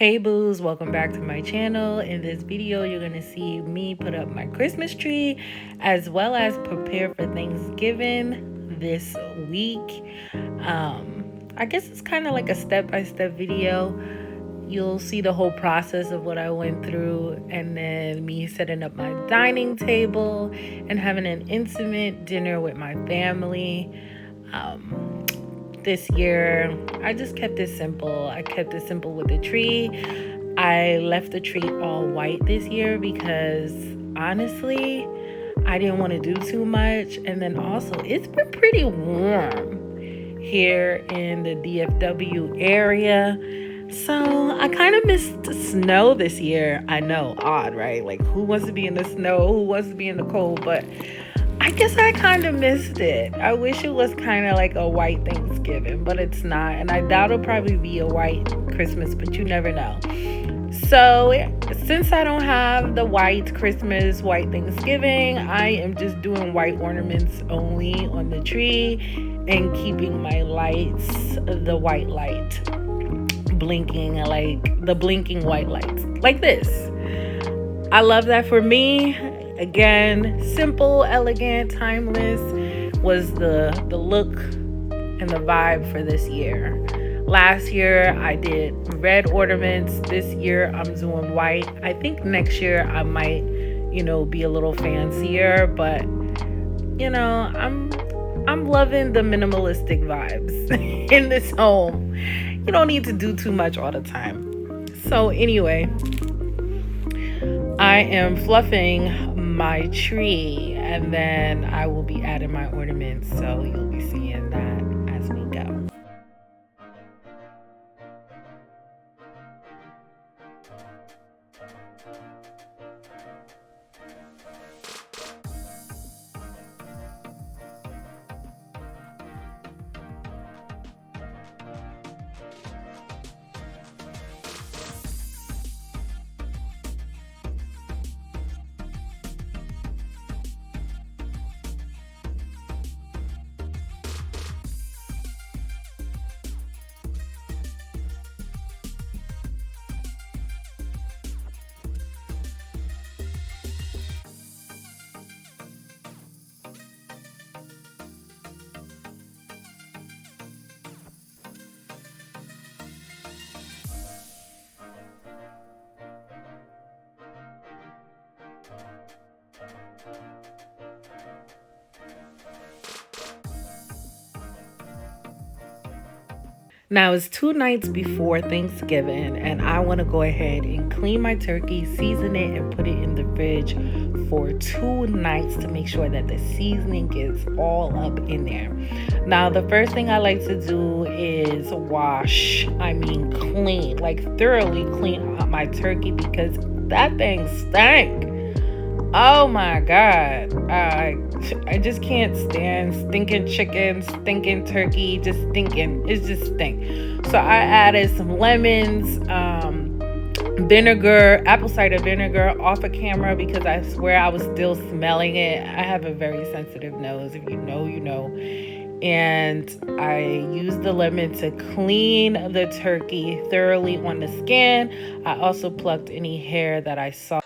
Hey boos, welcome back to my channel. In this video, you're gonna see me put up my Christmas tree as well as prepare for Thanksgiving this week. I guess it's kind of like a step-by-step video. You'll see the whole process of what I went through, and then me setting up my dining table and having an intimate dinner with my family. This year, I just kept it simple. I kept it simple with the tree. I left the tree all white this year because honestly, I didn't want to do too much. And then also, it's been pretty warm here in the DFW area. So I kind of missed the snow this year. I know, odd, right? Like, who wants to be in the snow? Who wants to be in the cold? But I guess I kind of missed it. I wish it was kind of like a white Thanksgiving, but it's not. And I doubt it'll probably be a white Christmas, but you never know. So since I don't have the white Christmas, white Thanksgiving, I am just doing white ornaments only on the tree and keeping my lights, the white light, blinking, like the blinking white lights, like this. I love that for me. Again, simple, elegant, timeless was the look and the vibe for this year. Last year I did red ornaments. This year I'm doing white. I think next year I might, be a little fancier, but I'm loving the minimalistic vibes in this home. You don't need to do too much all the time. So anyway, I am fluffing my tree, and then I will be adding my ornaments, so you'll be seeing that as we go. Now it's 2 nights before Thanksgiving, and I want to go ahead and clean my turkey, season it, and put it in the fridge for 2 nights to make sure that the seasoning gets all up in there. Now, the first thing I like to do is clean, like thoroughly clean out my turkey because that thing stank. Oh my God. I just can't stand stinking chicken, stinking turkey, just stinking. It's just stink. So I added some lemons, vinegar, apple cider vinegar off of camera because I swear I was still smelling it. I have a very sensitive nose. If you know, you know. And I used the lemon to clean the turkey thoroughly on the skin. I also plucked any hair that I saw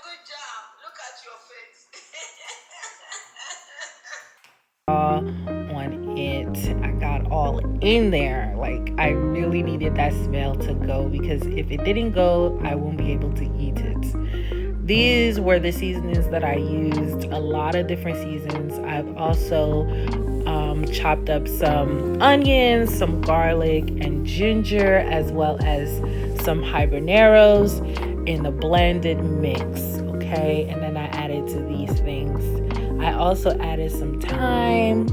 on it. I got all in there. Like, I really needed that smell to go because if it didn't go, I won't be able to eat it. These were the seasonings that I used, a lot of different seasons. I've also chopped up some onions, some garlic and ginger, as well as some habaneros in a blended mix. Okay, and then I added to these things. I also added some thyme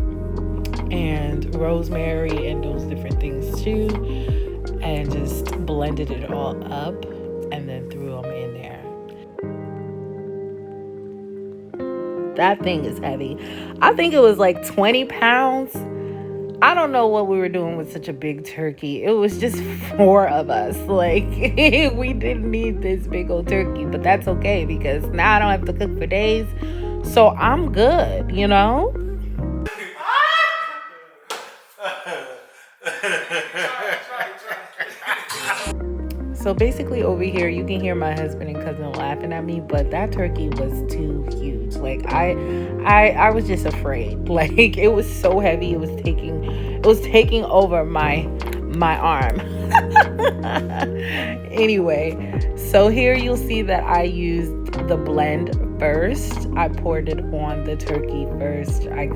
and rosemary and those different things too, and just blended it all up and then threw them in there. That thing is heavy. I think it was like 20 pounds. I don't know what we were doing with such a big turkey. It was just 4 of us. Like, we didn't need this big old turkey, but that's okay because now I don't have to cook for days. So I'm good, So basically over here you can hear my husband and cousin laughing at me, but that turkey was too huge. Like I was just afraid. Like it was so heavy, it was taking over my arm. Anyway, so here you'll see that I used the blend first. I poured it on the turkey first. I've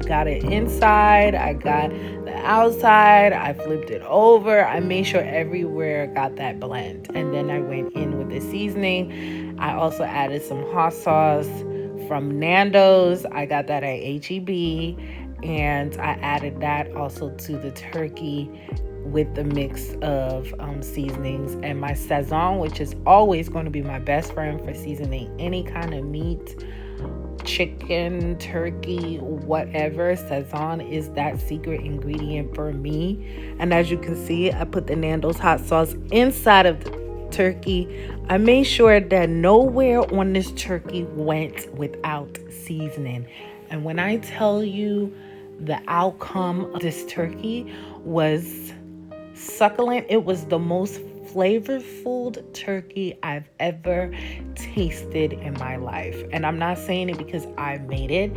got it inside, I got the outside, I flipped it over, I made sure everywhere got that blend, and then I went in with the seasoning. I also added some hot sauce from Nando's. I got that at HEB, and I added that also to the turkey with the mix of seasonings, and my Sazon, which is always going to be my best friend for seasoning any kind of meat, chicken, turkey, whatever. Sazon is that secret ingredient for me. And as you can see, I put the Nando's hot sauce inside of the turkey. I made sure that nowhere on this turkey went without seasoning. And when I tell you the outcome of this turkey was succulent, it was the most flavorful turkey I've ever tasted in my life. And I'm not saying it because I made it,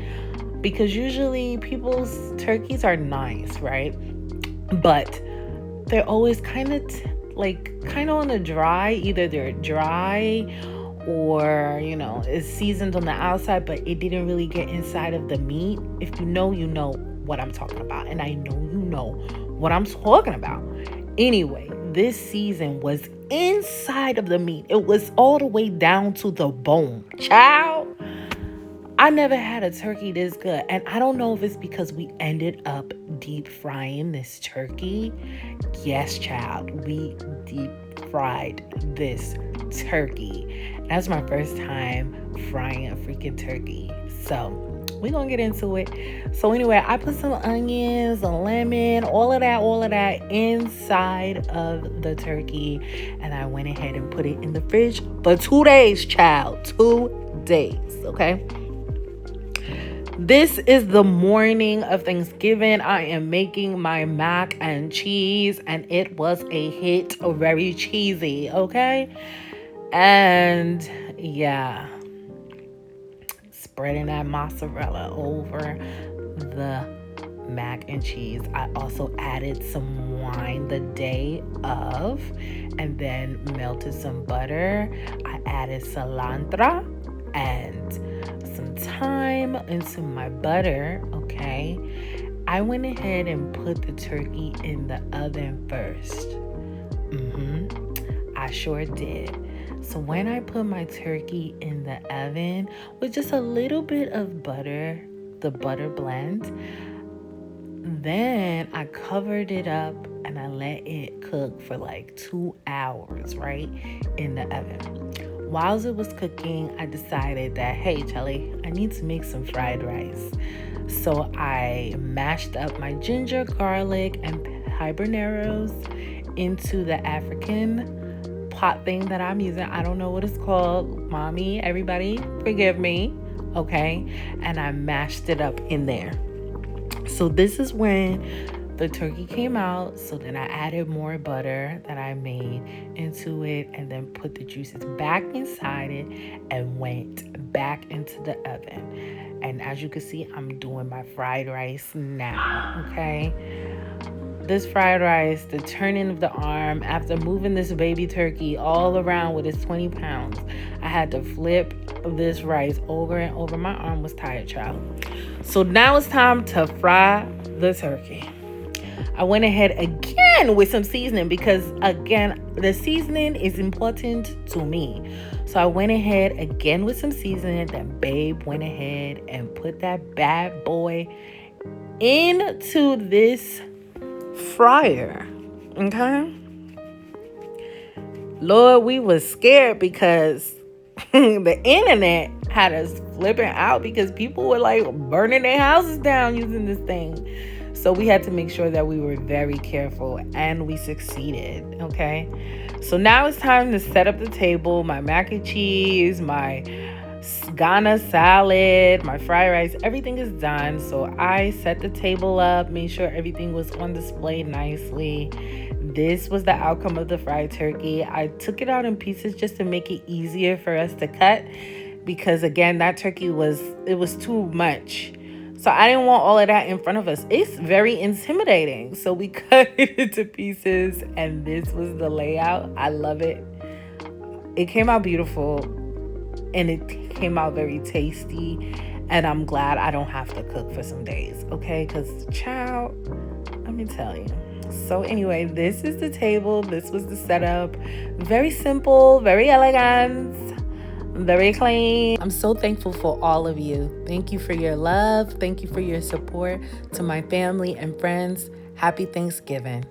because usually people's turkeys are nice, right? But they're always kind of on the dry. Either they're dry or it's seasoned on the outside, but it didn't really get inside of the meat. If you know what I'm talking about, and I know you know what I'm talking about. Anyway, this season was inside of the meat. It was all the way down to the bone. Child, I never had a turkey this good. And I don't know if it's because we ended up deep frying this turkey. Yes, child, we deep fried this turkey. That's my first time frying a freaking turkey. So we're gonna get into it. So anyway, I put some onions, a lemon, all of that inside of the turkey, and I went ahead and put it in the fridge for 2 days, child. 2 days. Okay, this is the morning of Thanksgiving. I am making my mac and cheese, and it was a hit. Very cheesy. Okay, and yeah, spreading that mozzarella over the mac and cheese. I also added some wine the day of, and then melted some butter. I added cilantro and some thyme into my butter. Okay, I went ahead and put the turkey in the oven first. I sure did. So when I put my turkey in the oven with just a little bit of butter, the butter blend, then I covered it up and I let it cook for like 2 hours, right, in the oven. While it was cooking, I decided that, hey, Charlie, I need to make some fried rice. So I mashed up my ginger, garlic, and habaneros into the African pot thing that I'm using. I don't know what it's called. Mommy, everybody, forgive me. Okay. And I mashed it up in there. So this is when the turkey came out. So then I added more butter that I made into it, and then put the juices back inside it and went back into the oven. And as you can see, I'm doing my fried rice now. Okay. This fried rice, the turning of the arm, after moving this baby turkey all around with its 20 pounds, I had to flip this rice over and over. My arm was tired, child. So now it's time to fry the turkey. I went ahead again with some seasoning because, again, the seasoning is important to me. So I went ahead again with some seasoning. Then babe went ahead and put that bad boy into this fryer. Okay, Lord, we was scared because the internet had us flipping out because people were like burning their houses down using this thing. So we had to make sure that we were very careful, and we succeeded. Okay, so now it's time to set up the table. My mac and cheese, my Ghana salad, my fried rice, everything is done. So I set the table up, made sure everything was on display nicely. this was the outcome of the fried turkey. I took it out in pieces just to make it easier for us to cut, because again, that turkey was too much. So I didn't want all of that in front of us. It's very intimidating. So we cut it into pieces, and this was the layout. I love it. It came out beautiful, and it came out very tasty. And I'm glad I don't have to cook for some days, okay? Because, child, let me tell you. So anyway, this is the table. This was the setup. Very simple, very elegant, very clean. I'm so thankful for all of you. Thank you for your love. Thank you for your support. To my family and friends, happy Thanksgiving.